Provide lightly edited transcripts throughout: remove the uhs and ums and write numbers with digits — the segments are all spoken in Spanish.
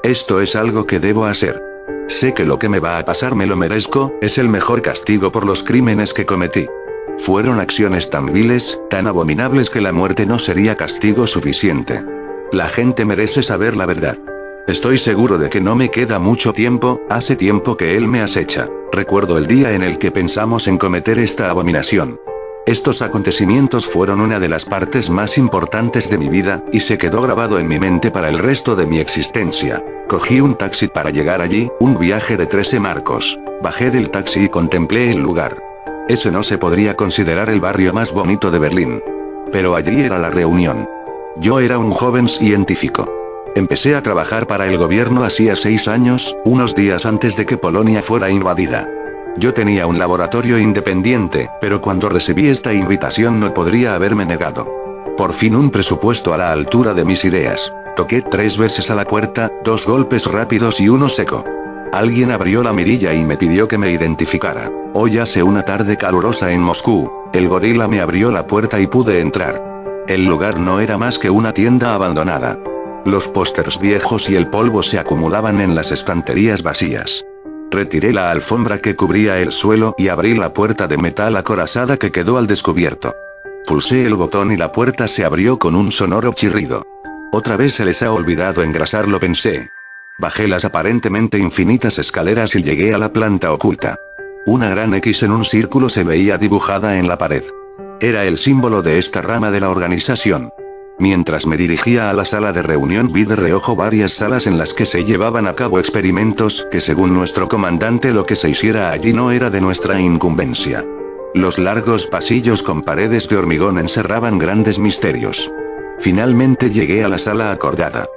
Esto es algo que debo hacer. Sé que lo que me va a pasar me lo merezco, es el mejor castigo por los crímenes que cometí. Fueron acciones tan viles, tan abominables que la muerte no sería castigo suficiente. La gente merece saber la verdad. Estoy seguro de que no me queda mucho tiempo, hace tiempo que él me acecha. Recuerdo el día en el que pensamos en cometer esta abominación. Estos acontecimientos fueron una de las partes más importantes de mi vida, y se quedó grabado en mi mente para el resto de mi existencia. Cogí un taxi para llegar allí, un viaje de 13 marcos. Bajé del taxi y contemplé el lugar. Ese no se podría considerar el barrio más bonito de Berlín. Pero allí era la reunión. Yo era un joven científico. Empecé a trabajar para el gobierno hacía 6 años, unos días antes de que Polonia fuera invadida. Yo tenía un laboratorio independiente, pero cuando recibí esta invitación no podría haberme negado. Por fin un presupuesto a la altura de mis ideas. Toqué 3 veces a la puerta, 2 golpes rápidos y uno seco. Alguien abrió la mirilla y me pidió que me identificara. Hoy hace una tarde calurosa en Moscú, el gorila me abrió la puerta y pude entrar. El lugar no era más que una tienda abandonada. Los pósters viejos y el polvo se acumulaban en las estanterías vacías. Retiré la alfombra que cubría el suelo y abrí la puerta de metal acorazada que quedó al descubierto. Pulsé el botón y la puerta se abrió con un sonoro chirrido. Otra vez se les ha olvidado engrasarlo, pensé. Bajé las aparentemente infinitas escaleras y llegué a la planta oculta. Una gran X en un círculo se veía dibujada en la pared. Era el símbolo de esta rama de la organización. Mientras me dirigía a la sala de reunión vi de reojo varias salas en las que se llevaban a cabo experimentos que según nuestro comandante lo que se hiciera allí no era de nuestra incumbencia. Los largos pasillos con paredes de hormigón encerraban grandes misterios. Finalmente llegué a la sala acordada.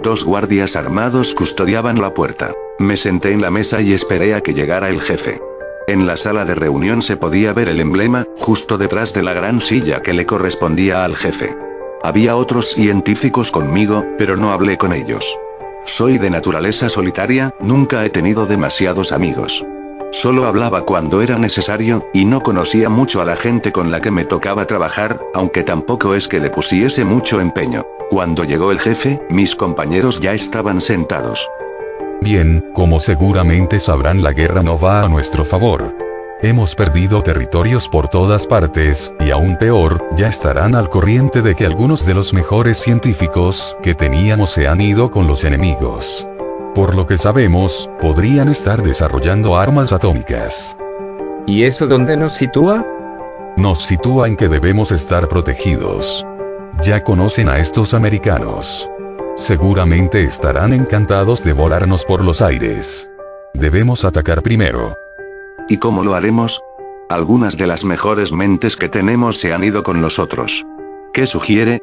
2 guardias armados custodiaban la puerta. Me senté en la mesa y esperé a que llegara el jefe. En la sala de reunión se podía ver el emblema, justo detrás de la gran silla que le correspondía al jefe. Había otros científicos conmigo, pero no hablé con ellos. Soy de naturaleza solitaria, nunca he tenido demasiados amigos. Solo hablaba cuando era necesario, y no conocía mucho a la gente con la que me tocaba trabajar, aunque tampoco es que le pusiese mucho empeño. Cuando llegó el jefe, mis compañeros ya estaban sentados. Bien, como seguramente sabrán, la guerra no va a nuestro favor. Hemos perdido territorios por todas partes, y aún peor, ya estarán al corriente de que algunos de los mejores científicos que teníamos se han ido con los enemigos. Por lo que sabemos, podrían estar desarrollando armas atómicas. ¿Y eso dónde nos sitúa? Nos sitúa en que debemos estar protegidos. Ya conocen a estos americanos. Seguramente estarán encantados de volarnos por los aires. Debemos atacar primero. ¿Y cómo lo haremos? Algunas de las mejores mentes que tenemos se han ido con nosotros. ¿Qué sugiere?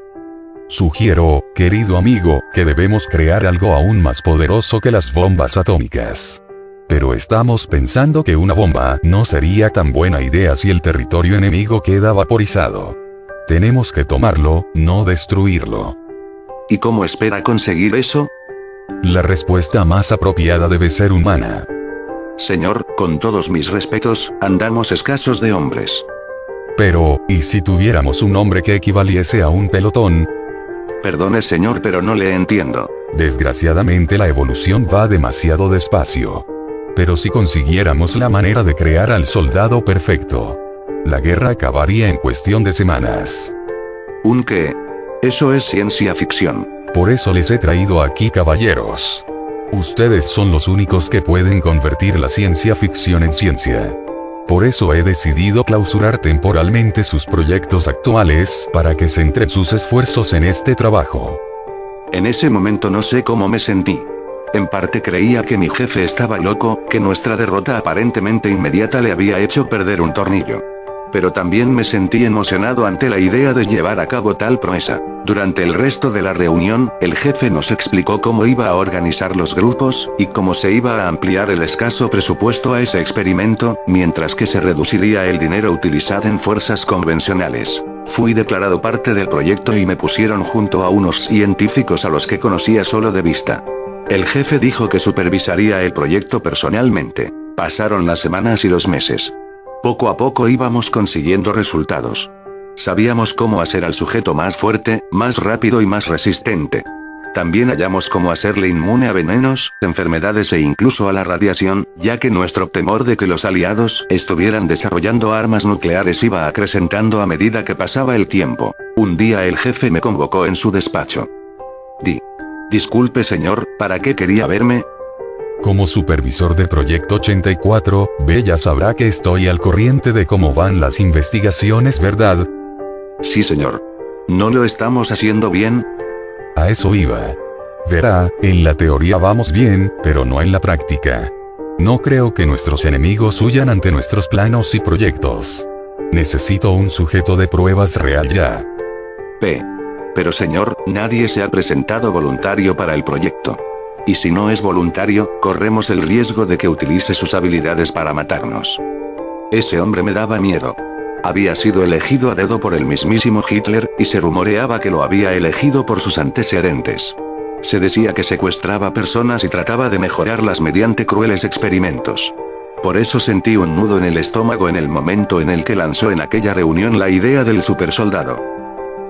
Sugiero, querido amigo, que debemos crear algo aún más poderoso que las bombas atómicas. Pero estamos pensando que una bomba no sería tan buena idea si el territorio enemigo queda vaporizado. Tenemos que tomarlo, no destruirlo. ¿Y cómo espera conseguir eso? La respuesta más apropiada debe ser humana. Señor, con todos mis respetos, andamos escasos de hombres. Pero, ¿y si tuviéramos un hombre que equivaliese a un pelotón? Perdone señor, pero no le entiendo. Desgraciadamente la evolución va demasiado despacio. Pero si consiguiéramos la manera de crear al soldado perfecto, la guerra acabaría en cuestión de semanas. ¿Un qué? Eso es ciencia ficción. Por eso les he traído aquí, caballeros. Ustedes son los únicos que pueden convertir la ciencia ficción en ciencia. Por eso he decidido clausurar temporalmente sus proyectos actuales, para que centren sus esfuerzos en este trabajo. En ese momento no sé cómo me sentí. En parte creía que mi jefe estaba loco, que nuestra derrota aparentemente inmediata le había hecho perder un tornillo. Pero también me sentí emocionado ante la idea de llevar a cabo tal proeza. Durante el resto de la reunión, el jefe nos explicó cómo iba a organizar los grupos, y cómo se iba a ampliar el escaso presupuesto a ese experimento, mientras que se reduciría el dinero utilizado en fuerzas convencionales. Fui declarado parte del proyecto y me pusieron junto a unos científicos a los que conocía solo de vista. El jefe dijo que supervisaría el proyecto personalmente. Pasaron las semanas y los meses. Poco a poco íbamos consiguiendo resultados. Sabíamos cómo hacer al sujeto más fuerte, más rápido y más resistente. También hallamos cómo hacerle inmune a venenos, enfermedades e incluso a la radiación, ya que nuestro temor de que los aliados estuvieran desarrollando armas nucleares iba acrecentando a medida que pasaba el tiempo. Un día el jefe me convocó en su despacho. Disculpe señor, ¿para qué quería verme? Como supervisor de Proyecto 84, ya sabrá que estoy al corriente de cómo van las investigaciones, ¿verdad? Sí señor. ¿No lo estamos haciendo bien? A eso iba. Verá, en la teoría vamos bien, pero no en la práctica. No creo que nuestros enemigos huyan ante nuestros planos y proyectos. Necesito un sujeto de pruebas real ya. Pero señor, nadie se ha presentado voluntario para el proyecto. Y si no es voluntario, corremos el riesgo de que utilice sus habilidades para matarnos. Ese hombre me daba miedo. Había sido elegido a dedo por el mismísimo Hitler, y se rumoreaba que lo había elegido por sus antecedentes. Se decía que secuestraba personas y trataba de mejorarlas mediante crueles experimentos. Por eso sentí un nudo en el estómago en el momento en el que lanzó en aquella reunión la idea del supersoldado.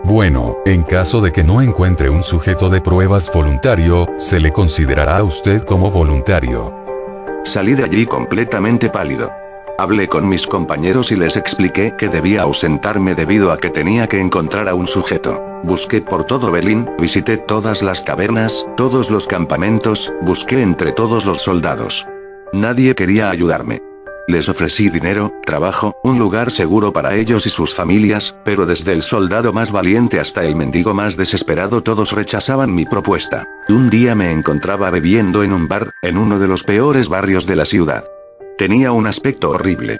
Bueno, en caso de que no encuentre un sujeto de pruebas voluntario, se le considerará a usted como voluntario. Salí de allí completamente pálido. Hablé con mis compañeros y les expliqué que debía ausentarme debido a que tenía que encontrar a un sujeto. Busqué por todo Berlín, visité todas las tabernas, todos los campamentos, busqué entre todos los soldados. Nadie quería ayudarme. Les ofrecí dinero, trabajo, un lugar seguro para ellos y sus familias, pero desde el soldado más valiente hasta el mendigo más desesperado todos rechazaban mi propuesta. Un día me encontraba bebiendo en un bar, en uno de los peores barrios de la ciudad. Tenía un aspecto horrible.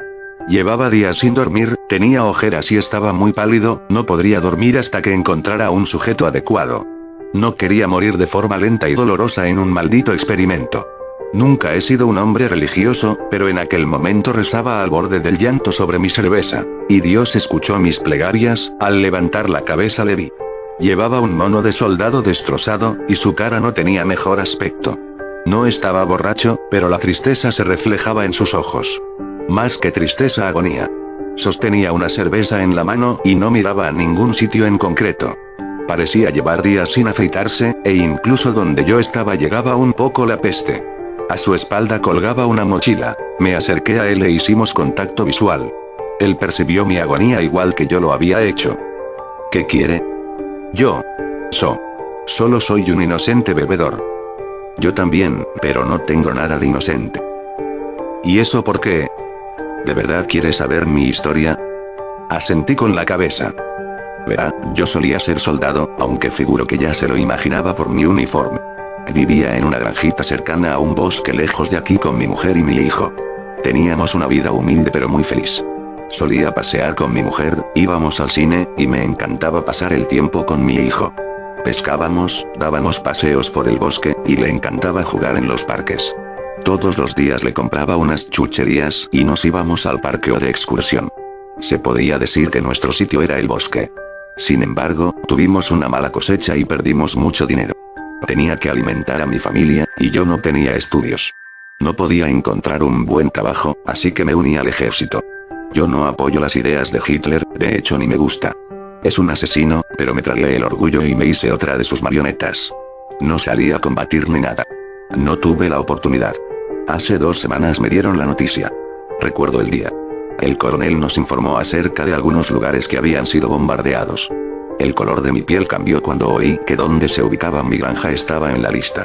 Llevaba días sin dormir, tenía ojeras y estaba muy pálido, no podría dormir hasta que encontrara a un sujeto adecuado. No quería morir de forma lenta y dolorosa en un maldito experimento. Nunca he sido un hombre religioso, pero en aquel momento rezaba al borde del llanto sobre mi cerveza. Y Dios escuchó mis plegarias, al levantar la cabeza le vi. Llevaba un mono de soldado destrozado, y su cara no tenía mejor aspecto. No estaba borracho, pero la tristeza se reflejaba en sus ojos. Más que tristeza, agonía. Sostenía una cerveza en la mano y no miraba a ningún sitio en concreto. Parecía llevar días sin afeitarse, e incluso donde yo estaba llegaba un poco la peste. A su espalda colgaba una mochila. Me acerqué a él e hicimos contacto visual. Él percibió mi agonía igual que yo lo había hecho. ¿Qué quiere? Yo. Solo soy un inocente bebedor. Yo también, pero no tengo nada de inocente. ¿Y eso por qué? ¿De verdad quiere saber mi historia? Asentí con la cabeza. Verá, yo solía ser soldado, aunque figuro que ya se lo imaginaba por mi uniforme. Vivía en una granjita cercana a un bosque lejos de aquí con mi mujer y mi hijo. Teníamos una vida humilde pero muy feliz. Solía pasear con mi mujer, íbamos al cine, y me encantaba pasar el tiempo con mi hijo. Pescábamos, dábamos paseos por el bosque, y le encantaba jugar en los parques. Todos los días le compraba unas chucherías, y nos íbamos al parque o de excursión. Se podría decir que nuestro sitio era el bosque. Sin embargo, tuvimos una mala cosecha y perdimos mucho dinero. Tenía que alimentar a mi familia, y yo no tenía estudios. No podía encontrar un buen trabajo, así que me uní al ejército. Yo no apoyo las ideas de Hitler, de hecho ni me gusta. Es un asesino, pero me tragué el orgullo y me hice otra de sus marionetas. No salí a combatir ni nada. No tuve la oportunidad. Hace 2 semanas me dieron la noticia. Recuerdo el día. El coronel nos informó acerca de algunos lugares que habían sido bombardeados. El color de mi piel cambió cuando oí que donde se ubicaba mi granja estaba en la lista.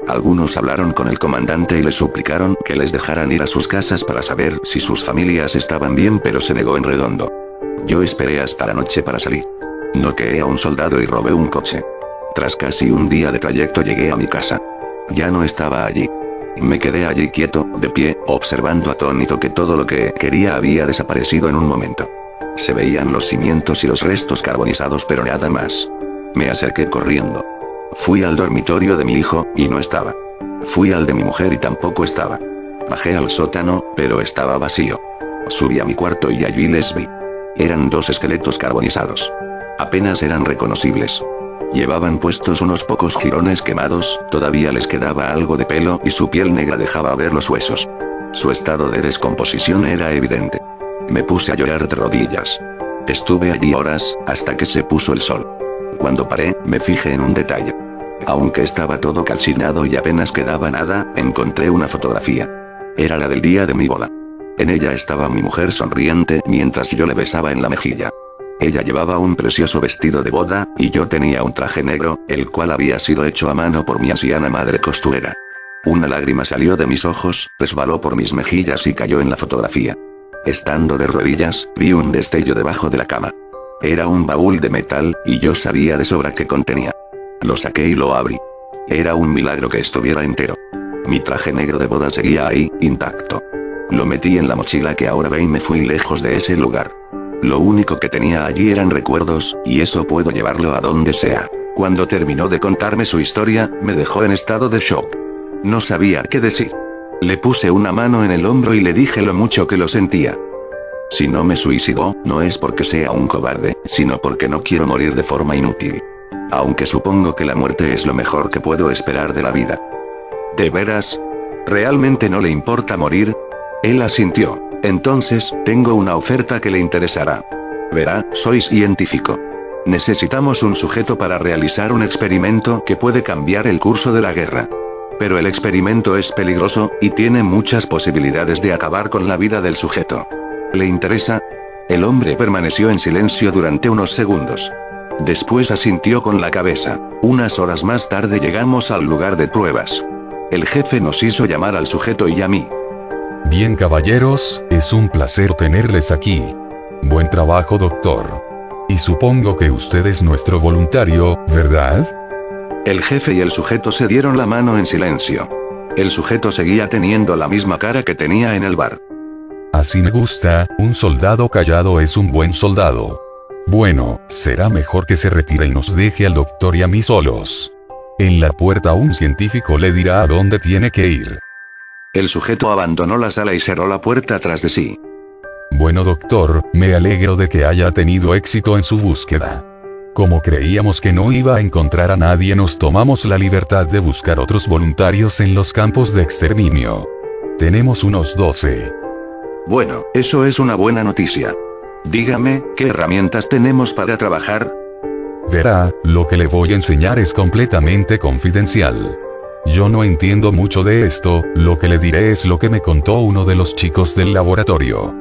Algunos hablaron con el comandante y le suplicaron que les dejaran ir a sus casas para saber si sus familias estaban bien, pero se negó en redondo. Yo esperé hasta la noche para salir. Noqueé a un soldado y robé un coche. Tras casi un día de trayecto llegué a mi casa. Ya no estaba allí. Me quedé allí quieto, de pie, observando atónito que todo lo que quería había desaparecido en un momento. Se veían los cimientos y los restos carbonizados, pero nada más. Me acerqué corriendo. Fui al dormitorio de mi hijo, y no estaba. Fui al de mi mujer y tampoco estaba. Bajé al sótano, pero estaba vacío. Subí a mi cuarto y allí les vi. Eran 2 esqueletos carbonizados. Apenas eran reconocibles. Llevaban puestos unos pocos jirones quemados, todavía les quedaba algo de pelo y su piel negra dejaba ver los huesos. Su estado de descomposición era evidente. Me puse a llorar de rodillas. Estuve allí horas, hasta que se puso el sol. Cuando paré, me fijé en un detalle. Aunque estaba todo calcinado y apenas quedaba nada, encontré una fotografía. Era la del día de mi boda. En ella estaba mi mujer sonriente mientras yo le besaba en la mejilla. Ella llevaba un precioso vestido de boda, y yo tenía un traje negro, el cual había sido hecho a mano por mi anciana madre costurera. Una lágrima salió de mis ojos, resbaló por mis mejillas y cayó en la fotografía. Estando de rodillas, vi un destello debajo de la cama. Era un baúl de metal, y yo sabía de sobra qué contenía. Lo saqué y lo abrí. Era un milagro que estuviera entero. Mi traje negro de boda seguía ahí, intacto. Lo metí en la mochila que ahora ve y me fui lejos de ese lugar. Lo único que tenía allí eran recuerdos, y eso puedo llevarlo a donde sea. Cuando terminó de contarme su historia, me dejó en estado de shock. No sabía qué decir. Le puse una mano en el hombro y le dije lo mucho que lo sentía. Si no me suicidó, no es porque sea un cobarde, sino porque no quiero morir de forma inútil. Aunque supongo que la muerte es lo mejor que puedo esperar de la vida. ¿De veras? ¿Realmente no le importa morir? Él asintió. Entonces, tengo una oferta que le interesará. Verá, soy científico. Necesitamos un sujeto para realizar un experimento que puede cambiar el curso de la guerra. Pero el experimento es peligroso, y tiene muchas posibilidades de acabar con la vida del sujeto. ¿Le interesa? El hombre permaneció en silencio durante unos segundos. Después asintió con la cabeza. Unas horas más tarde llegamos al lugar de pruebas. El jefe nos hizo llamar al sujeto y a mí. Bien, caballeros, es un placer tenerles aquí. Buen trabajo, doctor. Y supongo que usted es nuestro voluntario, ¿verdad? El jefe y el sujeto se dieron la mano en silencio. El sujeto seguía teniendo la misma cara que tenía en el bar. Así me gusta, un soldado callado es un buen soldado. Bueno, será mejor que se retire y nos deje al doctor y a mí solos. En la puerta un científico le dirá a dónde tiene que ir. El sujeto abandonó la sala y cerró la puerta tras de sí. Bueno, doctor, me alegro de que haya tenido éxito en su búsqueda. Como creíamos que no iba a encontrar a nadie, nos tomamos la libertad de buscar otros voluntarios en los campos de exterminio. Tenemos unos 12. Bueno, eso es una buena noticia. Dígame, ¿qué herramientas tenemos para trabajar? Verá, lo que le voy a enseñar es completamente confidencial. Yo no entiendo mucho de esto, lo que le diré es lo que me contó uno de los chicos del laboratorio.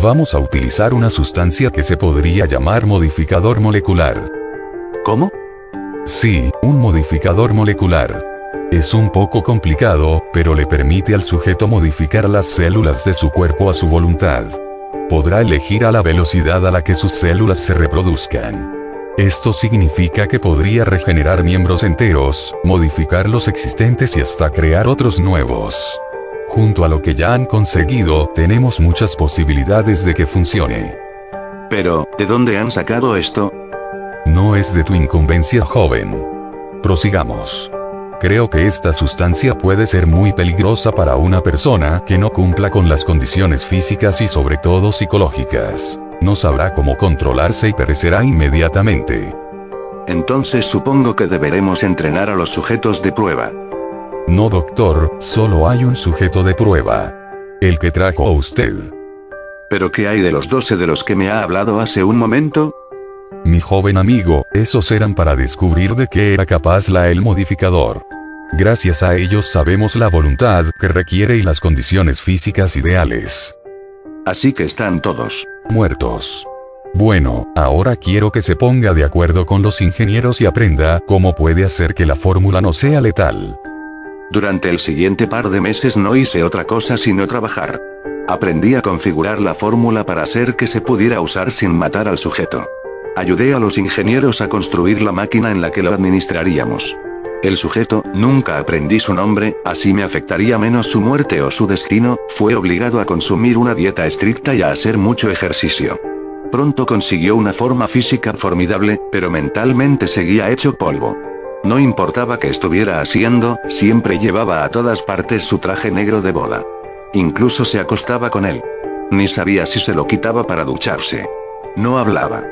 Vamos a utilizar una sustancia que se podría llamar modificador molecular. ¿Cómo? Sí, un modificador molecular. Es un poco complicado, pero le permite al sujeto modificar las células de su cuerpo a su voluntad. Podrá elegir a la velocidad a la que sus células se reproduzcan. Esto significa que podría regenerar miembros enteros, modificar los existentes y hasta crear otros nuevos. Junto a lo que ya han conseguido, tenemos muchas posibilidades de que funcione. Pero, ¿de dónde han sacado esto? No es de tu incumbencia, joven. Prosigamos. Creo que esta sustancia puede ser muy peligrosa para una persona que no cumpla con las condiciones físicas y sobre todo psicológicas. No sabrá cómo controlarse y perecerá inmediatamente. Entonces supongo que deberemos entrenar a los sujetos de prueba. No, doctor, solo hay un sujeto de prueba. El que trajo a usted. ¿Pero qué hay de los 12 de los que me ha hablado hace un momento? Mi joven amigo, esos eran para descubrir de qué era capaz el modificador. Gracias a ellos sabemos la voluntad que requiere y las condiciones físicas ideales. Así que están todos muertos. Bueno, ahora quiero que se ponga de acuerdo con los ingenieros y aprenda cómo puede hacer que la fórmula no sea letal. Durante el siguiente par de meses no hice otra cosa sino trabajar. Aprendí a configurar la fórmula para hacer que se pudiera usar sin matar al sujeto. Ayudé a los ingenieros a construir la máquina en la que lo administraríamos. El sujeto, nunca aprendí su nombre, así me afectaría menos su muerte o su destino, fue obligado a consumir una dieta estricta y a hacer mucho ejercicio. Pronto consiguió una forma física formidable, pero mentalmente seguía hecho polvo. No importaba qué estuviera haciendo, siempre llevaba a todas partes su traje negro de boda. Incluso se acostaba con él. Ni sabía si se lo quitaba para ducharse. No hablaba.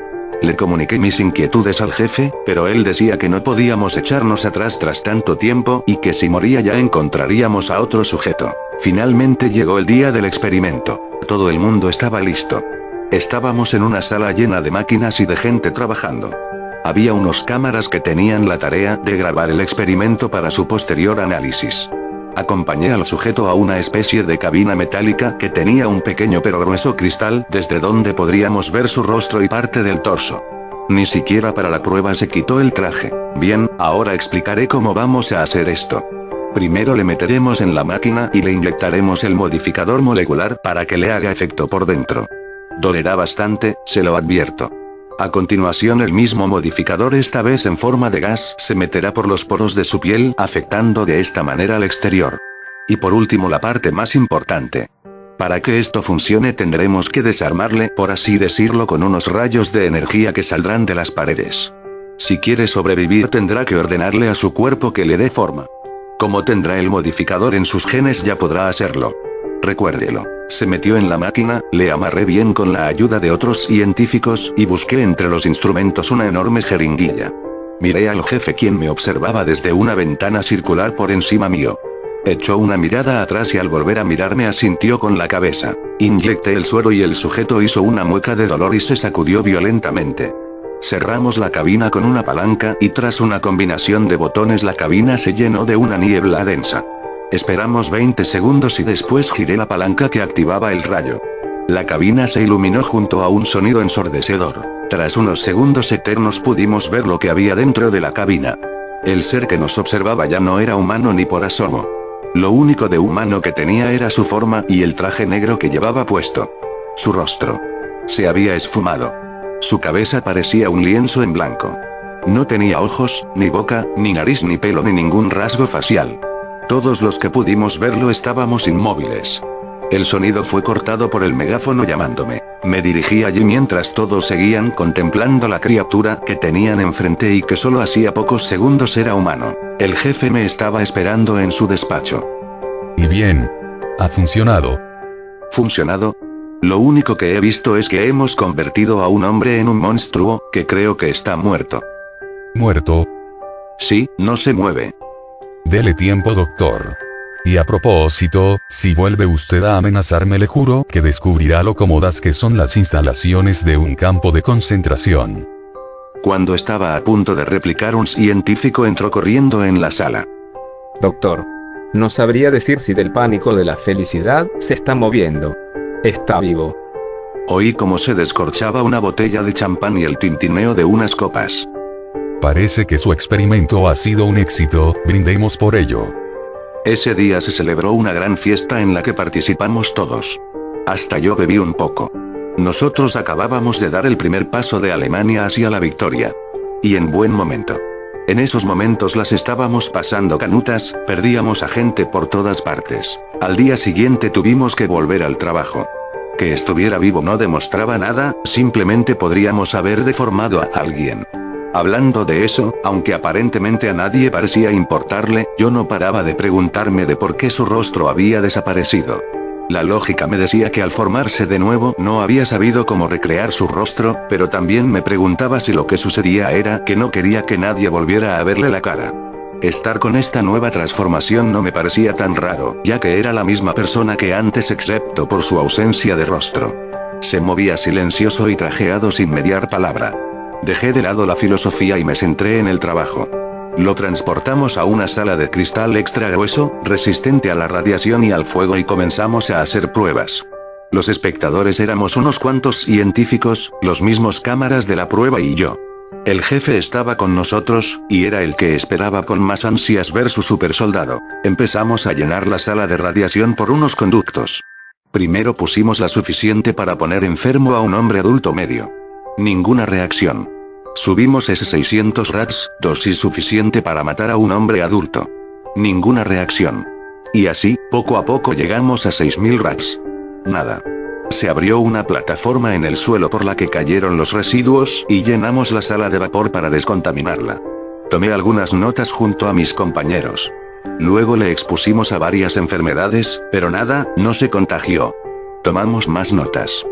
Le comuniqué mis inquietudes al jefe, pero él decía que no podíamos echarnos atrás tras tanto tiempo, y que si moría ya encontraríamos a otro sujeto. Finalmente llegó el día del experimento. Todo el mundo estaba listo. Estábamos en una sala llena de máquinas y de gente trabajando. Había unos cámaras que tenían la tarea de grabar el experimento para su posterior análisis. Acompañé al sujeto a una especie de cabina metálica que tenía un pequeño pero grueso cristal desde donde podríamos ver su rostro y parte del torso. Ni siquiera para la prueba se quitó el traje. Bien, ahora explicaré cómo vamos a hacer esto. Primero le meteremos en la máquina y le inyectaremos el modificador molecular para que le haga efecto por dentro. Dolerá bastante, se lo advierto. A continuación el mismo modificador, esta vez en forma de gas, se meterá por los poros de su piel, afectando de esta manera al exterior. Y por último la parte más importante. Para que esto funcione tendremos que desarmarle, por así decirlo, con unos rayos de energía que saldrán de las paredes. Si quiere sobrevivir tendrá que ordenarle a su cuerpo que le dé forma. Como tendrá el modificador en sus genes ya podrá hacerlo. Recuérdelo. Se metió en la máquina, le amarré bien con la ayuda de otros científicos y busqué entre los instrumentos una enorme jeringuilla. Miré al jefe quien me observaba desde una ventana circular por encima mío. Echó una mirada atrás y al volver a mirarme asintió con la cabeza. Inyecté el suero y el sujeto hizo una mueca de dolor y se sacudió violentamente. Cerramos la cabina con una palanca y tras una combinación de botones la cabina se llenó de una niebla densa. Esperamos 20 segundos y después giré la palanca que activaba el rayo. La cabina se iluminó junto a un sonido ensordecedor. Tras unos segundos eternos pudimos ver lo que había dentro de la cabina. El ser que nos observaba ya no era humano ni por asomo. Lo único de humano que tenía era su forma y el traje negro que llevaba puesto. Su rostro se había esfumado. Su cabeza parecía un lienzo en blanco. No tenía ojos, ni boca, ni nariz, ni pelo, ni ningún rasgo facial. Todos los que pudimos verlo estábamos inmóviles. El sonido fue cortado por el megáfono llamándome. Me dirigí allí mientras todos seguían contemplando la criatura que tenían enfrente y que solo hacía pocos segundos era humano. El jefe me estaba esperando en su despacho. Y bien. ¿Ha funcionado? ¿Funcionado? Lo único que he visto es que hemos convertido a un hombre en un monstruo, que creo que está muerto. ¿Muerto? Sí, no se mueve. Dele tiempo, doctor. Y a propósito, si vuelve usted a amenazarme le juro que descubrirá lo cómodas que son las instalaciones de un campo de concentración. Cuando estaba a punto de replicar un científico entró corriendo en la sala. Doctor. No sabría decir si del pánico o de la felicidad se está moviendo. Está vivo. Oí cómo se descorchaba una botella de champán y el tintineo de unas copas. Parece que su experimento ha sido un éxito, brindemos por ello. Ese día se celebró una gran fiesta en la que participamos todos. Hasta yo bebí un poco. Nosotros acabábamos de dar el primer paso de Alemania hacia la victoria. Y en buen momento. En esos momentos las estábamos pasando canutas, perdíamos a gente por todas partes. Al día siguiente tuvimos que volver al trabajo. Que estuviera vivo no demostraba nada, simplemente podríamos haber deformado a alguien. Hablando de eso, aunque aparentemente a nadie parecía importarle, yo no paraba de preguntarme de por qué su rostro había desaparecido. La lógica me decía que al formarse de nuevo no había sabido cómo recrear su rostro, pero también me preguntaba si lo que sucedía era que no quería que nadie volviera a verle la cara. Estar con esta nueva transformación no me parecía tan raro, ya que era la misma persona que antes excepto por su ausencia de rostro. Se movía silencioso y trajeado sin mediar palabra. Dejé de lado la filosofía y me centré en el trabajo. Lo transportamos a una sala de cristal extra grueso, resistente a la radiación y al fuego y comenzamos a hacer pruebas. Los espectadores éramos unos cuantos científicos, los mismos cámaras de la prueba y yo. El jefe estaba con nosotros, y era el que esperaba con más ansias ver su supersoldado. Empezamos a llenar la sala de radiación por unos conductos. Primero pusimos la suficiente para poner enfermo a un hombre adulto medio. Ninguna reacción. Subimos S600 rats, dosis suficiente para matar a un hombre adulto. Ninguna reacción. Y así, poco a poco llegamos a 6000 rats. Nada. Se abrió una plataforma en el suelo por la que cayeron los residuos y llenamos la sala de vapor para descontaminarla. Tomé algunas notas junto a mis compañeros. Luego le expusimos a varias enfermedades, pero nada, no se contagió. Tomamos más notas.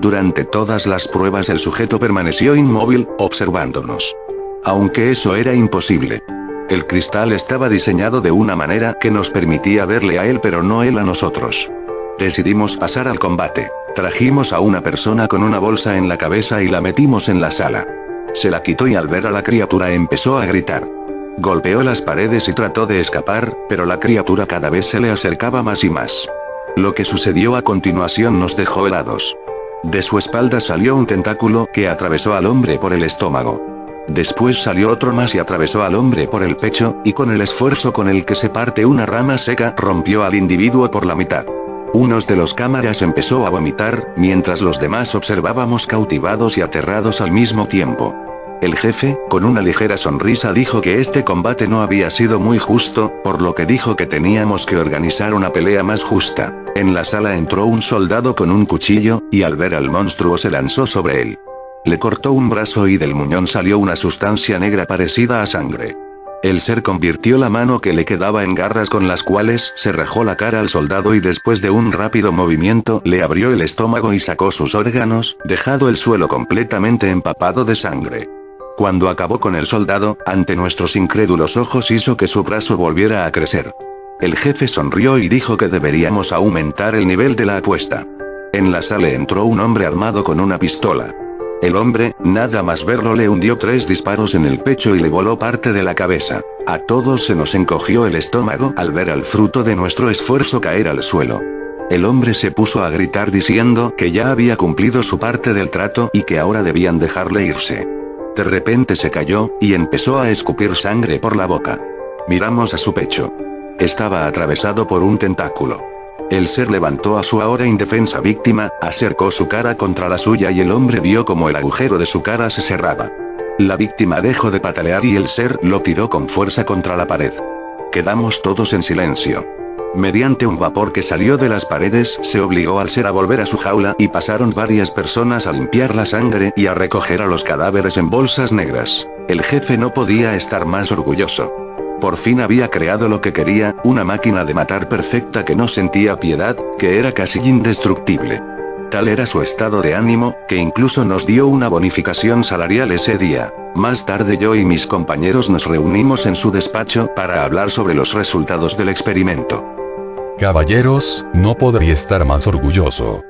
Durante todas las pruebas el sujeto permaneció inmóvil, observándonos. Aunque eso era imposible. El cristal estaba diseñado de una manera que nos permitía verle a él pero no él a nosotros. Decidimos pasar al combate. Trajimos a una persona con una bolsa en la cabeza y la metimos en la sala. Se la quitó y al ver a la criatura empezó a gritar. Golpeó las paredes y trató de escapar, pero la criatura cada vez se le acercaba más y más. Lo que sucedió a continuación nos dejó helados. De su espalda salió un tentáculo que atravesó al hombre por el estómago. Después salió otro más y atravesó al hombre por el pecho, y con el esfuerzo con el que se parte una rama seca rompió al individuo por la mitad. Unos de los cámaras empezó a vomitar, mientras los demás observábamos cautivados y aterrados al mismo tiempo. El jefe, con una ligera sonrisa, dijo que este combate no había sido muy justo, por lo que dijo que teníamos que organizar una pelea más justa. En la sala entró un soldado con un cuchillo, y al ver al monstruo se lanzó sobre él. Le cortó un brazo y del muñón salió una sustancia negra parecida a sangre. El ser convirtió la mano que le quedaba en garras con las cuales se rajó la cara al soldado y después de un rápido movimiento le abrió el estómago y sacó sus órganos, dejando el suelo completamente empapado de sangre. Cuando acabó con el soldado, ante nuestros incrédulos ojos hizo que su brazo volviera a crecer. El jefe sonrió y dijo que deberíamos aumentar el nivel de la apuesta. En la sala entró un hombre armado con una pistola. El hombre, nada más verlo, le hundió 3 disparos en el pecho y le voló parte de la cabeza. A todos se nos encogió el estómago al ver al fruto de nuestro esfuerzo caer al suelo. El hombre se puso a gritar diciendo que ya había cumplido su parte del trato y que ahora debían dejarle irse. De repente se cayó, y empezó a escupir sangre por la boca. Miramos a su pecho. Estaba atravesado por un tentáculo. El ser levantó a su ahora indefensa víctima, acercó su cara contra la suya y el hombre vio como el agujero de su cara se cerraba. La víctima dejó de patalear y el ser lo tiró con fuerza contra la pared. Quedamos todos en silencio. Mediante un vapor que salió de las paredes, se obligó al ser a volver a su jaula y pasaron varias personas a limpiar la sangre y a recoger a los cadáveres en bolsas negras. El jefe no podía estar más orgulloso. Por fin había creado lo que quería, una máquina de matar perfecta que no sentía piedad, que era casi indestructible. Tal era su estado de ánimo, que incluso nos dio una bonificación salarial ese día. Más tarde yo y mis compañeros nos reunimos en su despacho para hablar sobre los resultados del experimento. Caballeros, no podría estar más orgulloso.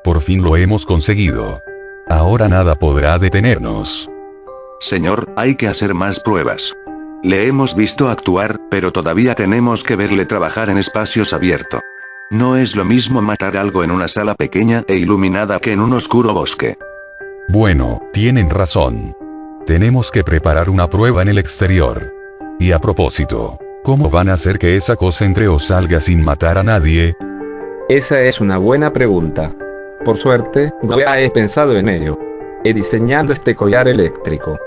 Por fin lo hemos conseguido. Ahora nada podrá detenernos. Señor, hay que hacer más pruebas. Le hemos visto actuar, pero todavía tenemos que verle trabajar en espacios abiertos. No es lo mismo matar algo en una sala pequeña e iluminada que en un oscuro bosque. Bueno, tienen razón. Tenemos que preparar una prueba en el exterior. Y a propósito, ¿cómo van a hacer que esa cosa entre o salga sin matar a nadie? Esa es una buena pregunta. Por suerte, ya he pensado en ello. He diseñado este collar eléctrico.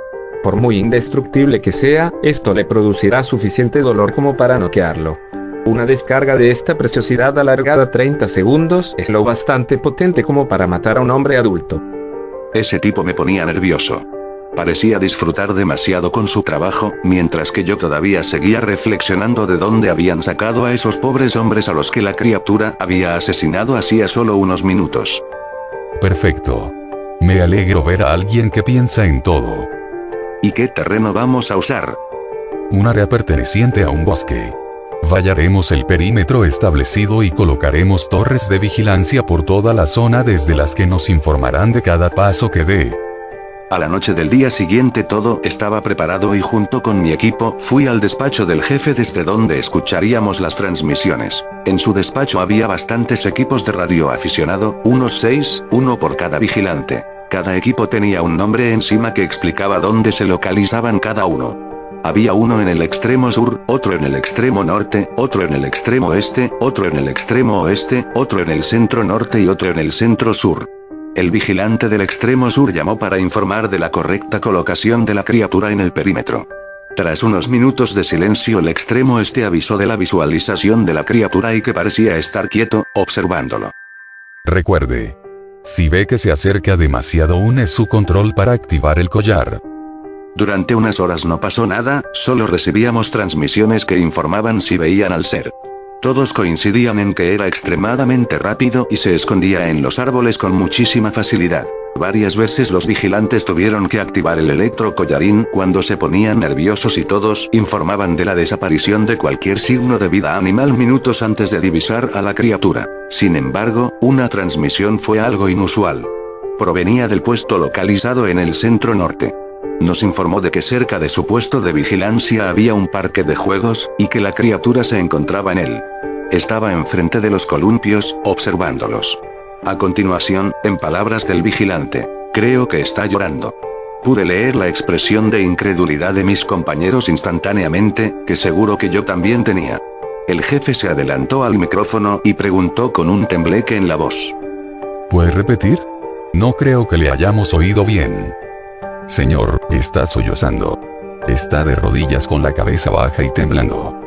Por muy indestructible que sea, esto le producirá suficiente dolor como para noquearlo. Una descarga de esta preciosidad alargada 30 segundos es lo bastante potente como para matar a un hombre adulto. Ese tipo me ponía nervioso. Parecía disfrutar demasiado con su trabajo, mientras que yo todavía seguía reflexionando de dónde habían sacado a esos pobres hombres a los que la criatura había asesinado hacía solo unos minutos. Perfecto. Me alegro ver a alguien que piensa en todo. ¿Y qué terreno vamos a usar? Un área perteneciente a un bosque. Vallaremos el perímetro establecido y colocaremos torres de vigilancia por toda la zona desde las que nos informarán de cada paso que dé. A la noche del día siguiente todo estaba preparado y junto con mi equipo fui al despacho del jefe desde donde escucharíamos las transmisiones. En su despacho había bastantes equipos de radioaficionado, unos 6, uno por cada vigilante. Cada equipo tenía un nombre encima que explicaba dónde se localizaban cada uno. Había uno en el extremo sur, otro en el extremo norte, otro en el extremo este, otro en el extremo oeste, otro en el centro norte y otro en el centro sur. El vigilante del extremo sur llamó para informar de la correcta colocación de la criatura en el perímetro. Tras unos minutos de silencio, el extremo este avisó de la visualización de la criatura y que parecía estar quieto, observándolo. Recuerde. Si ve que se acerca demasiado, une su control para activar el collar. Durante unas horas no pasó nada, solo recibíamos transmisiones que informaban si veían al ser. Todos coincidían en que era extremadamente rápido y se escondía en los árboles con muchísima facilidad. Varias veces los vigilantes tuvieron que activar el electrocollarín cuando se ponían nerviosos y todos informaban de la desaparición de cualquier signo de vida animal minutos antes de divisar a la criatura. Sin embargo, una transmisión fue algo inusual. Provenía del puesto localizado en el centro norte. Nos informó de que cerca de su puesto de vigilancia había un parque de juegos, y que la criatura se encontraba en él. Estaba enfrente de los columpios, observándolos. A continuación, en palabras del vigilante, creo que está llorando. Pude leer la expresión de incredulidad de mis compañeros instantáneamente, que seguro que yo también tenía. El jefe se adelantó al micrófono y preguntó con un tembleque en la voz. ¿Puede repetir? No creo que le hayamos oído bien. Señor, está sollozando. Está de rodillas con la cabeza baja y temblando.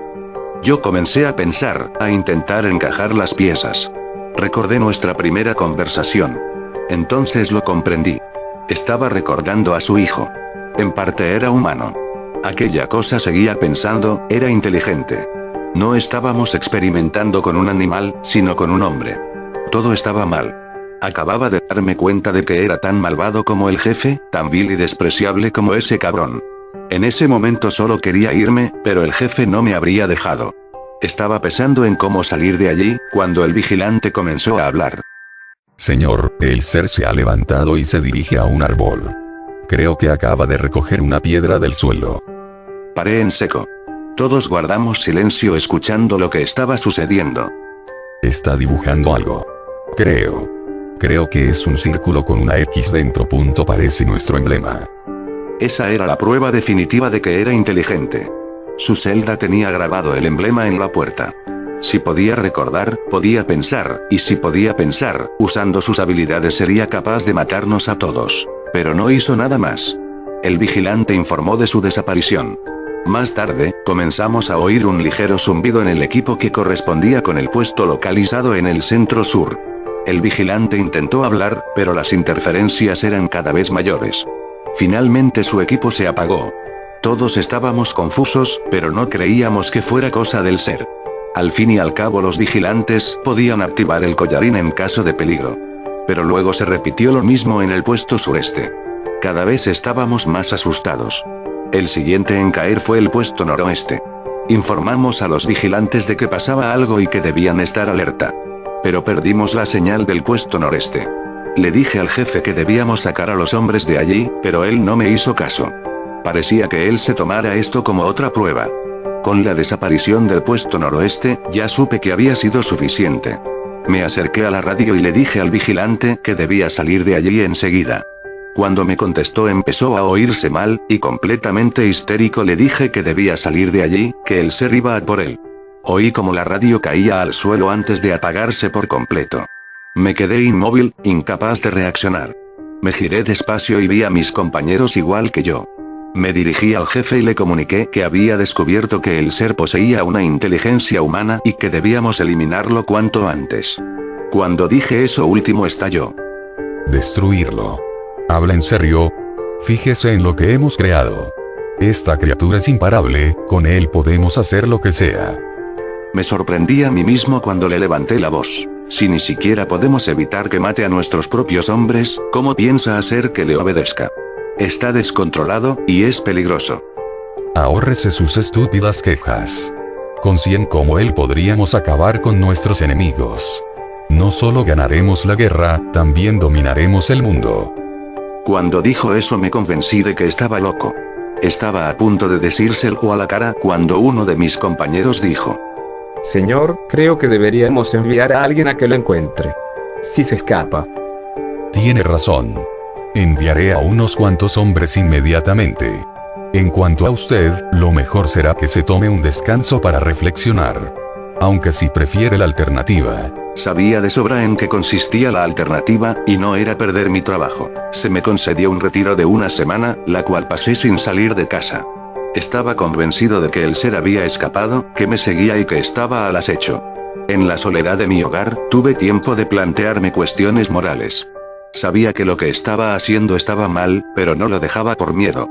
Yo comencé a pensar, a intentar encajar las piezas. Recordé nuestra primera conversación. Entonces lo comprendí. Estaba recordando a su hijo. En parte era humano. Aquella cosa, seguía pensando, era inteligente. No estábamos experimentando con un animal, sino con un hombre. Todo estaba mal. Acababa de darme cuenta de que era tan malvado como el jefe, tan vil y despreciable como ese cabrón. En ese momento solo quería irme, pero el jefe no me habría dejado. Estaba pensando en cómo salir de allí, cuando el vigilante comenzó a hablar. Señor, el ser se ha levantado y se dirige a un árbol. Creo que acaba de recoger una piedra del suelo. Paré en seco. Todos guardamos silencio escuchando lo que estaba sucediendo. Está dibujando algo. Creo que es un círculo con una X dentro. Parece nuestro emblema. Esa era la prueba definitiva de que era inteligente. Su celda tenía grabado el emblema en la puerta. Si podía recordar, podía pensar, y si podía pensar, usando sus habilidades sería capaz de matarnos a todos. Pero no hizo nada más. El vigilante informó de su desaparición. Más tarde, comenzamos a oír un ligero zumbido en el equipo que correspondía con el puesto localizado en el centro sur. El vigilante intentó hablar, pero las interferencias eran cada vez mayores. Finalmente su equipo se apagó. Todos estábamos confusos, pero no creíamos que fuera cosa del ser. Al fin y al cabo los vigilantes podían activar el collarín en caso de peligro. Pero luego se repitió lo mismo en el puesto sureste. Cada vez estábamos más asustados. El siguiente en caer fue el puesto noroeste. Informamos a los vigilantes de que pasaba algo y que debían estar alerta. Pero perdimos la señal del puesto noreste. Le dije al jefe que debíamos sacar a los hombres de allí, pero él no me hizo caso. Parecía que él se tomara esto como otra prueba. Con la desaparición del puesto noroeste, ya supe que había sido suficiente. Me acerqué a la radio y le dije al vigilante que debía salir de allí enseguida. Cuando me contestó empezó a oírse mal, y completamente histérico le dije que debía salir de allí, que el ser iba a por él. Oí como la radio caía al suelo antes de apagarse por completo. Me quedé inmóvil, incapaz de reaccionar. Me giré despacio y vi a mis compañeros igual que yo. Me dirigí al jefe y le comuniqué que había descubierto que el ser poseía una inteligencia humana y que debíamos eliminarlo cuanto antes. Cuando dije eso último estalló. Destruirlo. ¿Habla en serio? Fíjese en lo que hemos creado. Esta criatura es imparable, con él podemos hacer lo que sea. Me sorprendí a mí mismo cuando le levanté la voz. Si ni siquiera podemos evitar que mate a nuestros propios hombres, ¿cómo piensa hacer que le obedezca? Está descontrolado, y es peligroso. Ahórrese sus estúpidas quejas. Con 100 como él podríamos acabar con nuestros enemigos. No solo ganaremos la guerra, también dominaremos el mundo. Cuando dijo eso me convencí de que estaba loco. Estaba a punto de decírselo a la cara cuando uno de mis compañeros dijo: Señor, creo que deberíamos enviar a alguien a que lo encuentre. Si se escapa. Tiene razón. Enviaré a unos cuantos hombres inmediatamente. En cuanto a usted, lo mejor será que se tome un descanso para reflexionar. Aunque si prefiere la alternativa. Sabía de sobra en qué consistía la alternativa, y no era perder mi trabajo. Se me concedió un retiro de una semana, la cual pasé sin salir de casa. Estaba convencido de que el ser había escapado, que me seguía y que estaba al acecho. En la soledad de mi hogar, tuve tiempo de plantearme cuestiones morales. Sabía que lo que estaba haciendo estaba mal, pero no lo dejaba por miedo.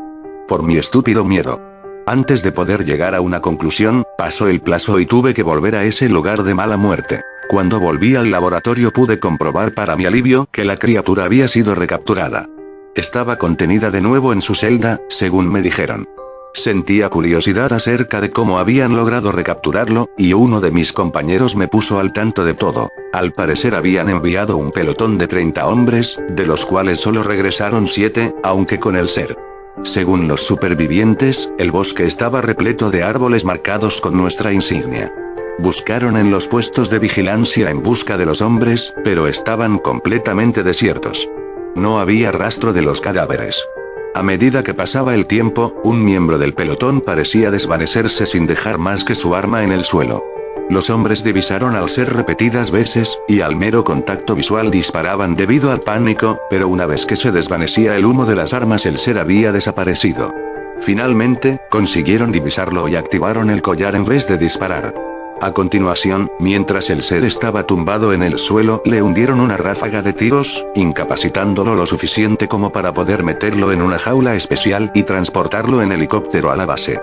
Por mi estúpido miedo. Antes de poder llegar a una conclusión, pasó el plazo y tuve que volver a ese lugar de mala muerte. Cuando volví al laboratorio pude comprobar para mi alivio que la criatura había sido recapturada. Estaba contenida de nuevo en su celda, según me dijeron. Sentía curiosidad acerca de cómo habían logrado recapturarlo, y uno de mis compañeros me puso al tanto de todo. Al parecer habían enviado un pelotón de 30 hombres, de los cuales solo regresaron 7, aunque con el ser. Según los supervivientes, el bosque estaba repleto de árboles marcados con nuestra insignia. Buscaron en los puestos de vigilancia en busca de los hombres, pero estaban completamente desiertos. No había rastro de los cadáveres. A medida que pasaba el tiempo, un miembro del pelotón parecía desvanecerse sin dejar más que su arma en el suelo. Los hombres divisaron al ser repetidas veces, y al mero contacto visual disparaban debido al pánico, pero una vez que se desvanecía el humo de las armas el ser había desaparecido. Finalmente, consiguieron divisarlo y activaron el collar en vez de disparar. A continuación, mientras el ser estaba tumbado en el suelo, le hundieron una ráfaga de tiros, incapacitándolo lo suficiente como para poder meterlo en una jaula especial y transportarlo en helicóptero a la base.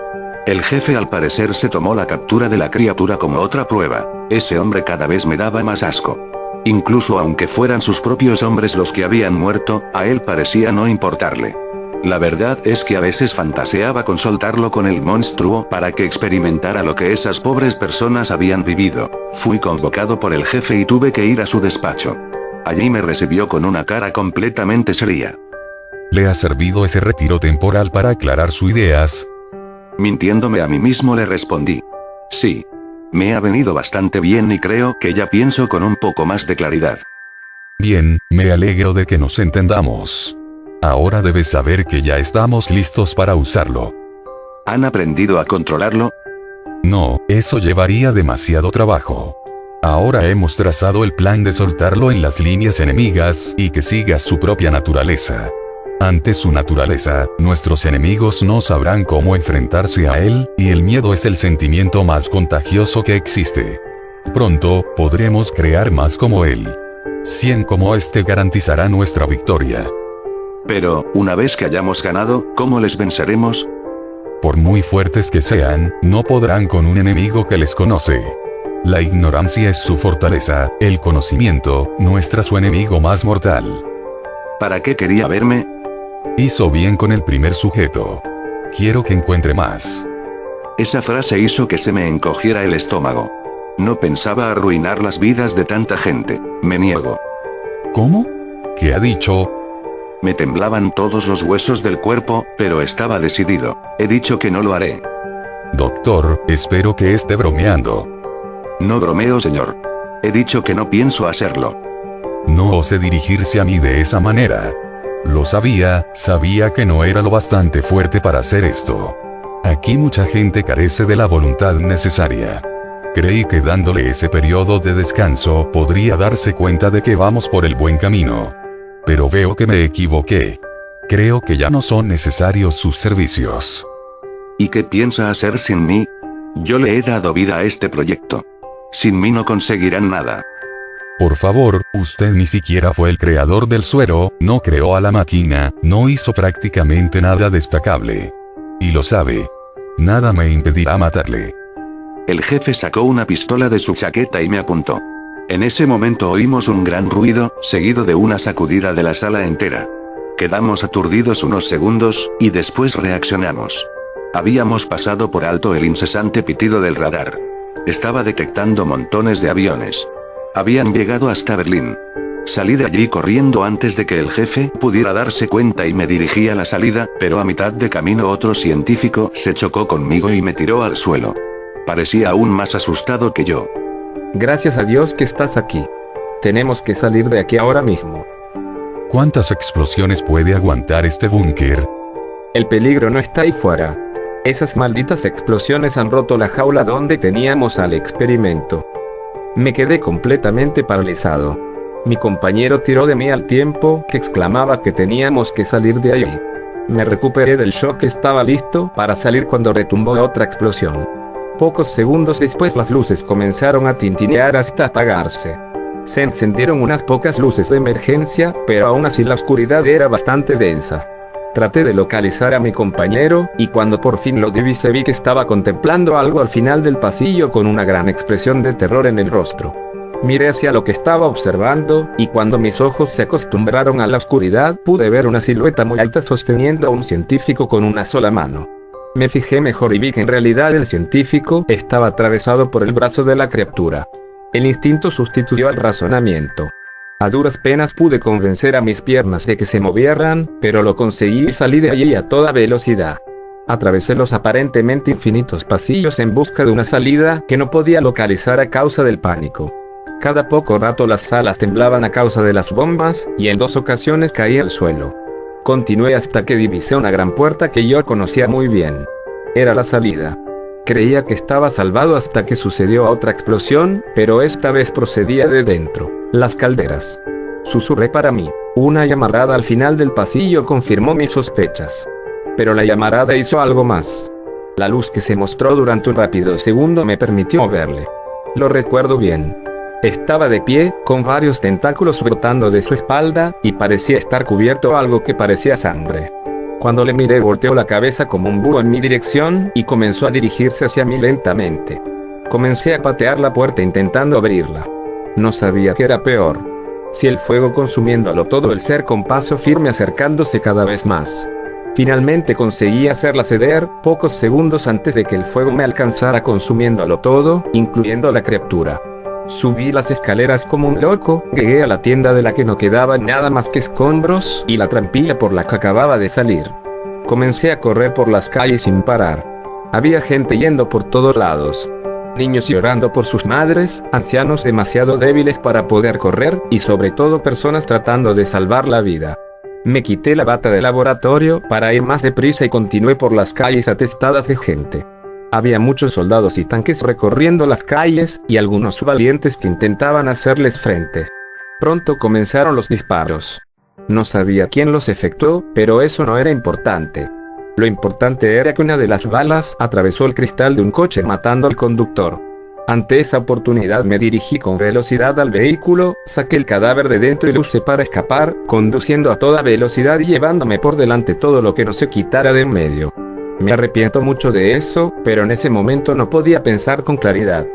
El jefe al parecer se tomó la captura de la criatura como otra prueba. Ese hombre cada vez me daba más asco. Incluso aunque fueran sus propios hombres los que habían muerto, a él parecía no importarle. La verdad es que a veces fantaseaba con soltarlo con el monstruo para que experimentara lo que esas pobres personas habían vivido. Fui convocado por el jefe y tuve que ir a su despacho. Allí me recibió con una cara completamente seria. ¿Le ha servido ese retiro temporal para aclarar sus ideas? Mintiéndome a mí mismo le respondí. Sí. Me ha venido bastante bien y creo que ya pienso con un poco más de claridad. Bien, me alegro de que nos entendamos. Ahora debes saber que ya estamos listos para usarlo. ¿Han aprendido a controlarlo? No, eso llevaría demasiado trabajo. Ahora hemos trazado el plan de soltarlo en las líneas enemigas y que siga su propia naturaleza. Ante su naturaleza, nuestros enemigos no sabrán cómo enfrentarse a él, y el miedo es el sentimiento más contagioso que existe. Pronto, podremos crear más como él. 100 como este garantizará nuestra victoria. Pero, una vez que hayamos ganado, ¿cómo les venceremos? Por muy fuertes que sean, no podrán con un enemigo que les conoce. La ignorancia es su fortaleza, el conocimiento, su enemigo más mortal. ¿Para qué quería verme? Hizo bien con el primer sujeto. Quiero que encuentre más. Esa frase hizo que se me encogiera el estómago. No pensaba arruinar las vidas de tanta gente. Me niego. ¿Cómo? ¿Qué ha dicho? Me temblaban todos los huesos del cuerpo, pero estaba decidido. He dicho que no lo haré. Doctor, espero que esté bromeando. No bromeo, señor. He dicho que no pienso hacerlo. No osé dirigirse a mí de esa manera. Lo sabía que no era lo bastante fuerte para hacer esto. Aquí mucha gente carece de la voluntad necesaria. Creí que dándole ese periodo de descanso podría darse cuenta de que vamos por el buen camino. Pero veo que me equivoqué. Creo que ya no son necesarios sus servicios. ¿Y qué piensa hacer sin mí? Yo le he dado vida a este proyecto. Sin mí no conseguirán nada. Por favor, usted ni siquiera fue el creador del suero, no creó a la máquina, no hizo prácticamente nada destacable. Y lo sabe. Nada me impedirá matarle. El jefe sacó una pistola de su chaqueta y me apuntó. En ese momento oímos un gran ruido, seguido de una sacudida de la sala entera. Quedamos aturdidos unos segundos, y después reaccionamos. Habíamos pasado por alto el incesante pitido del radar. Estaba detectando montones de aviones. Habían llegado hasta Berlín. Salí de allí corriendo antes de que el jefe pudiera darse cuenta y me dirigí a la salida, pero a mitad de camino otro científico se chocó conmigo y me tiró al suelo. Parecía aún más asustado que yo. Gracias a Dios que estás aquí. Tenemos que salir de aquí ahora mismo. ¿Cuántas explosiones puede aguantar este búnker? El peligro no está ahí fuera. Esas malditas explosiones han roto la jaula donde teníamos al experimento. Me quedé completamente paralizado. Mi compañero tiró de mí al tiempo que exclamaba que teníamos que salir de ahí. Me recuperé del shock y estaba listo para salir cuando retumbó otra explosión. Pocos segundos después las luces comenzaron a tintinear hasta apagarse. Se encendieron unas pocas luces de emergencia, pero aún así la oscuridad era bastante densa. Traté de localizar a mi compañero, y cuando por fin lo divisé vi que estaba contemplando algo al final del pasillo con una gran expresión de terror en el rostro. Miré hacia lo que estaba observando, y cuando mis ojos se acostumbraron a la oscuridad pude ver una silueta muy alta sosteniendo a un científico con una sola mano. Me fijé mejor y vi que en realidad el científico estaba atravesado por el brazo de la criatura. El instinto sustituyó al razonamiento. A duras penas pude convencer a mis piernas de que se movieran, pero lo conseguí y salí de allí a toda velocidad. Atravesé los aparentemente infinitos pasillos en busca de una salida que no podía localizar a causa del pánico. Cada poco rato las salas temblaban a causa de las bombas, y en 2 ocasiones caí al suelo. Continué hasta que divisé una gran puerta que yo conocía muy bien. Era la salida. Creía que estaba salvado hasta que sucedió otra explosión, pero esta vez procedía de dentro, las calderas. Susurré para mí. Una llamarada al final del pasillo confirmó mis sospechas. Pero la llamarada hizo algo más. La luz que se mostró durante un rápido segundo me permitió verle. Lo recuerdo bien. Estaba de pie, con varios tentáculos brotando de su espalda, y parecía estar cubierto de algo que parecía sangre. Cuando le miré volteó la cabeza como un búho en mi dirección, y comenzó a dirigirse hacia mí lentamente. Comencé a patear la puerta intentando abrirla. No sabía qué era peor. Si el fuego consumiéndolo todo, el ser con paso firme acercándose cada vez más. Finalmente conseguí hacerla ceder, pocos segundos antes de que el fuego me alcanzara consumiéndolo todo, incluyendo a la criatura. Subí las escaleras como un loco, llegué a la tienda de la que no quedaba nada más que escombros, y la trampilla por la que acababa de salir. Comencé a correr por las calles sin parar. Había gente yendo por todos lados. Niños llorando por sus madres, ancianos demasiado débiles para poder correr, y sobre todo personas tratando de salvar la vida. Me quité la bata de laboratorio para ir más deprisa y continué por las calles atestadas de gente. Había muchos soldados y tanques recorriendo las calles, y algunos valientes que intentaban hacerles frente. Pronto comenzaron los disparos. No sabía quién los efectuó, pero eso no era importante. Lo importante era que una de las balas atravesó el cristal de un coche matando al conductor. Ante esa oportunidad me dirigí con velocidad al vehículo, saqué el cadáver de dentro y lo usé para escapar, conduciendo a toda velocidad y llevándome por delante todo lo que no se quitara de en medio. Me arrepiento mucho de eso, pero en ese momento no podía pensar con claridad.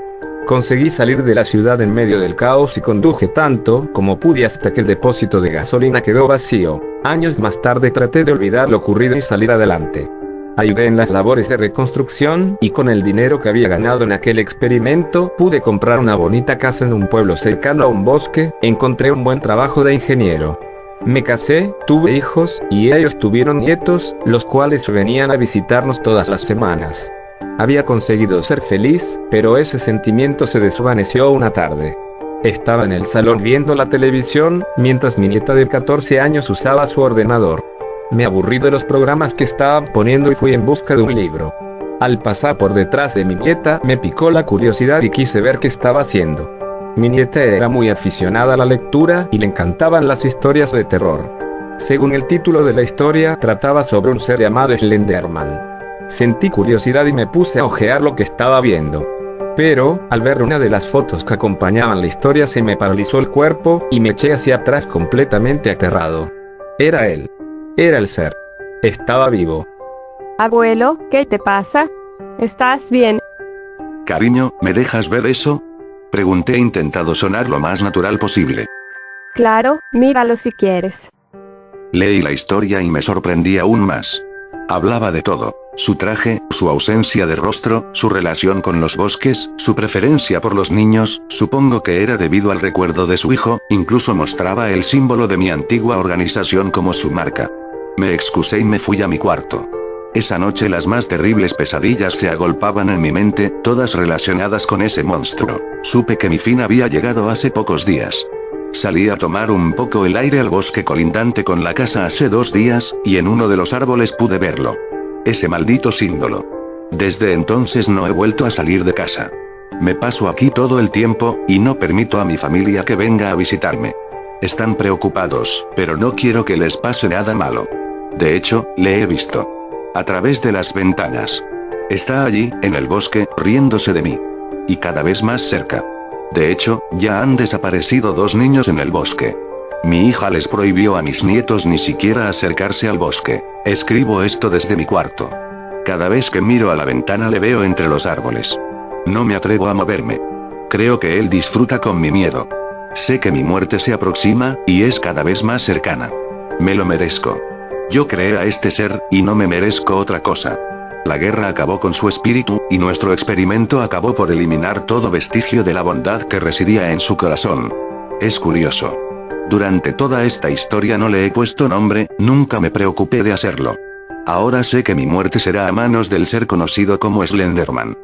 Conseguí salir de la ciudad en medio del caos y conduje tanto como pude hasta que el depósito de gasolina quedó vacío. Años más tarde traté de olvidar lo ocurrido y salir adelante. Ayudé en las labores de reconstrucción, y con el dinero que había ganado en aquel experimento, pude comprar una bonita casa en un pueblo cercano a un bosque, encontré un buen trabajo de ingeniero. Me casé, tuve hijos, y ellos tuvieron nietos, los cuales venían a visitarnos todas las semanas. Había conseguido ser feliz, pero ese sentimiento se desvaneció una tarde. Estaba en el salón viendo la televisión, mientras mi nieta de 14 años usaba su ordenador. Me aburrí de los programas que estaban poniendo y fui en busca de un libro. Al pasar por detrás de mi nieta, me picó la curiosidad y quise ver qué estaba haciendo. Mi nieta era muy aficionada a la lectura y le encantaban las historias de terror. Según el título de la historia, trataba sobre un ser llamado Slenderman. Sentí curiosidad y me puse a hojear lo que estaba viendo. Pero, al ver una de las fotos que acompañaban la historia, se me paralizó el cuerpo, y me eché hacia atrás completamente aterrado. Era él. Era el ser. Estaba vivo. Abuelo, ¿qué te pasa? ¿Estás bien? Cariño, ¿me dejas ver eso? Pregunté intentando sonar lo más natural posible. Claro, míralo si quieres. Leí la historia y me sorprendí aún más. Hablaba de todo. Su traje, su ausencia de rostro, su relación con los bosques, su preferencia por los niños, supongo que era debido al recuerdo de su hijo, incluso mostraba el símbolo de mi antigua organización como su marca. Me excusé y me fui a mi cuarto. Esa noche las más terribles pesadillas se agolpaban en mi mente, todas relacionadas con ese monstruo. Supe que mi fin había llegado hace pocos días. Salí a tomar un poco el aire al bosque colindante con la casa hace 2 días, y en uno de los árboles pude verlo. Ese maldito símbolo. Desde entonces no he vuelto a salir de casa. Me paso aquí todo el tiempo, y no permito a mi familia que venga a visitarme. Están preocupados, pero no quiero que les pase nada malo. De hecho, le he visto. A través de las ventanas. Está allí, en el bosque, riéndose de mí. Y cada vez más cerca. De hecho, ya han desaparecido 2 niños en el bosque. Mi hija les prohibió a mis nietos ni siquiera acercarse al bosque. Escribo esto desde mi cuarto. Cada vez que miro a la ventana le veo entre los árboles. No me atrevo a moverme. Creo que él disfruta con mi miedo. Sé que mi muerte se aproxima, y es cada vez más cercana. Me lo merezco. Yo creé a este ser, y no me merezco otra cosa. La guerra acabó con su espíritu, y nuestro experimento acabó por eliminar todo vestigio de la bondad que residía en su corazón. Es curioso. Durante toda esta historia no le he puesto nombre, nunca me preocupé de hacerlo. Ahora sé que mi muerte será a manos del ser conocido como Slenderman.